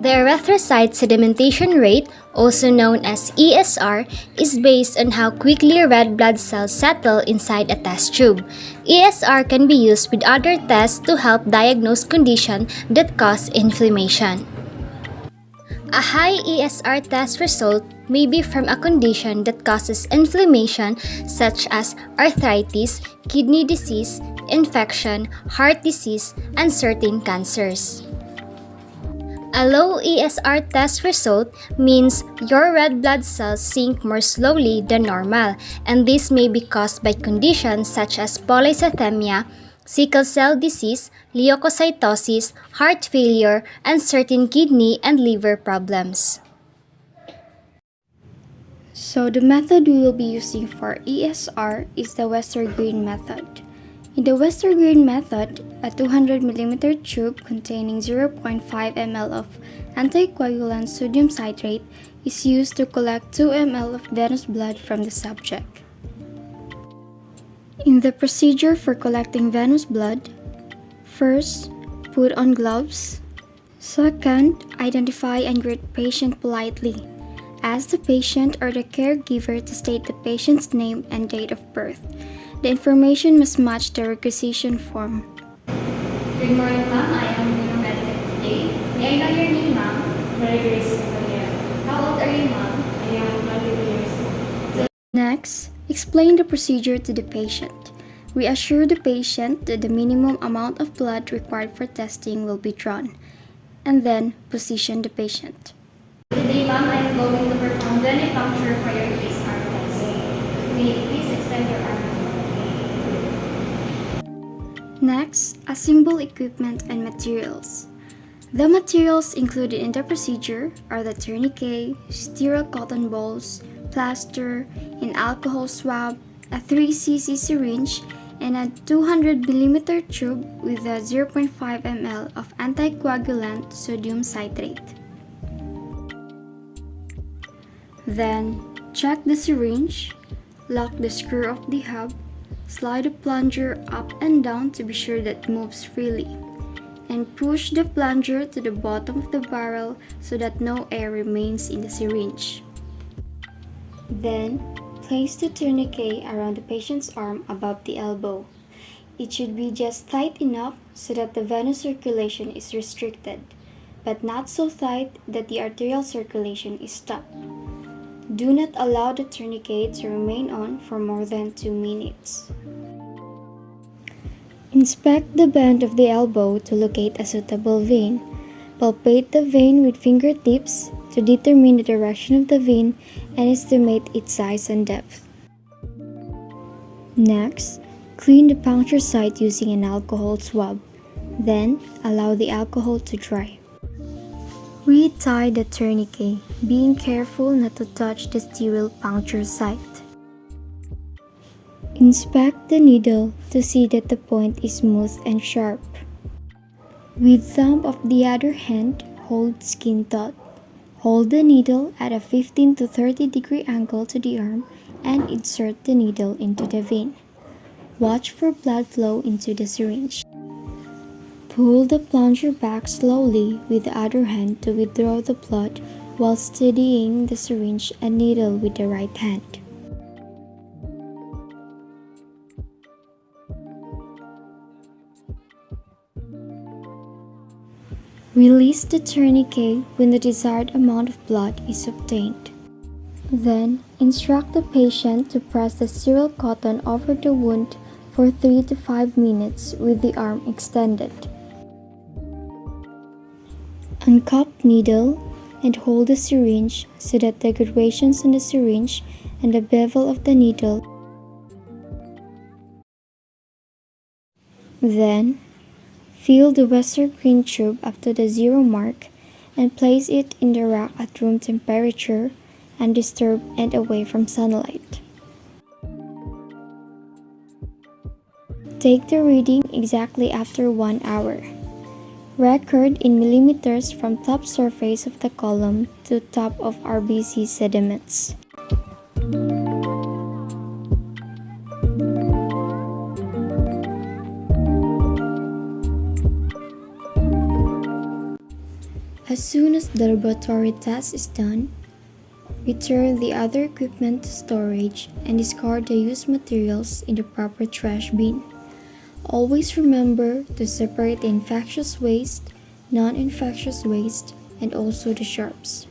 The erythrocyte sedimentation rate, also known as ESR, is based on how quickly red blood cells settle inside a test tube. ESR can be used with other tests to help diagnose conditions that cause inflammation. A high ESR test result may be from a condition that causes inflammation such as arthritis, kidney disease, infection, heart disease, and certain cancers. A low ESR test result means your red blood cells sink more slowly than normal, and this may be caused by conditions such as polycythemia, sickle cell disease, leukocytosis, heart failure, and certain kidney and liver problems. So the method we will be using for ESR is the Westergreen method. In the Westergreen method, a 200 mm tube containing 0.5 ml of anticoagulant sodium citrate is used to collect 2 ml of venous blood from the subject. In the procedure for collecting venous blood, first, put on gloves. Second, identify and greet patient politely. Ask the patient or the caregiver to state the patient's name and date of birth. The information must match the requisition form. Good morning, ma'am. I am your medical today. May I know your name, ma'am? Maria Grace Maria. How old are you, ma'am? I am 22 years old. Next, explain the procedure to the patient. Reassure the patient that the minimum amount of blood required for testing will be drawn, and then position the patient. Today, ma'am, I am going to perform venipuncture for your ESR test. May you please extend your arm? Next, assemble equipment and materials. The materials included in the procedure are the tourniquet, sterile cotton balls, plaster, an alcohol swab, a 3 cc syringe, and a 200 mm tube with a 0.5 ml of anticoagulant sodium citrate. Then, check the syringe, lock the screw of the hub, slide the plunger up and down to be sure that it moves freely, and push the plunger to the bottom of the barrel so that no air remains in the syringe. Then, place the tourniquet around the patient's arm above the elbow. It should be just tight enough so that the venous circulation is restricted, but not so tight that the arterial circulation is stopped. Do not allow the tourniquet to remain on for more than 2 minutes. Inspect the bend of the elbow to locate a suitable vein. Palpate the vein with fingertips to determine the direction of the vein and estimate its size and depth. Next, clean the puncture site using an alcohol swab. Then, allow the alcohol to dry. Retie the tourniquet, being careful not to touch the sterile puncture site. Inspect the needle to see that the point is smooth and sharp. With thumb of the other hand, hold skin taut. Hold the needle at a 15 to 30 degree angle to the arm and insert the needle into the vein. Watch for blood flow into the syringe. Pull the plunger back slowly with the other hand to withdraw the blood while steadying the syringe and needle with the right hand. Release the tourniquet when the desired amount of blood is obtained. Then, instruct the patient to press the sterile cotton over the wound for 3 to 5 minutes with the arm extended. Uncup needle and hold the syringe so that the graduations on the syringe and the bevel of the needle. Then, fill the Westergreen tube up to the 0 mark and place it in the rack at room temperature, undisturbed and away from sunlight. Take the reading exactly after 1 hour. Record in millimeters from top surface of the column to top of RBC sediments. As soon as the laboratory test is done, return the other equipment to storage and discard the used materials in the proper trash bin. Always remember to separate the infectious waste, non-infectious waste, and also the sharps.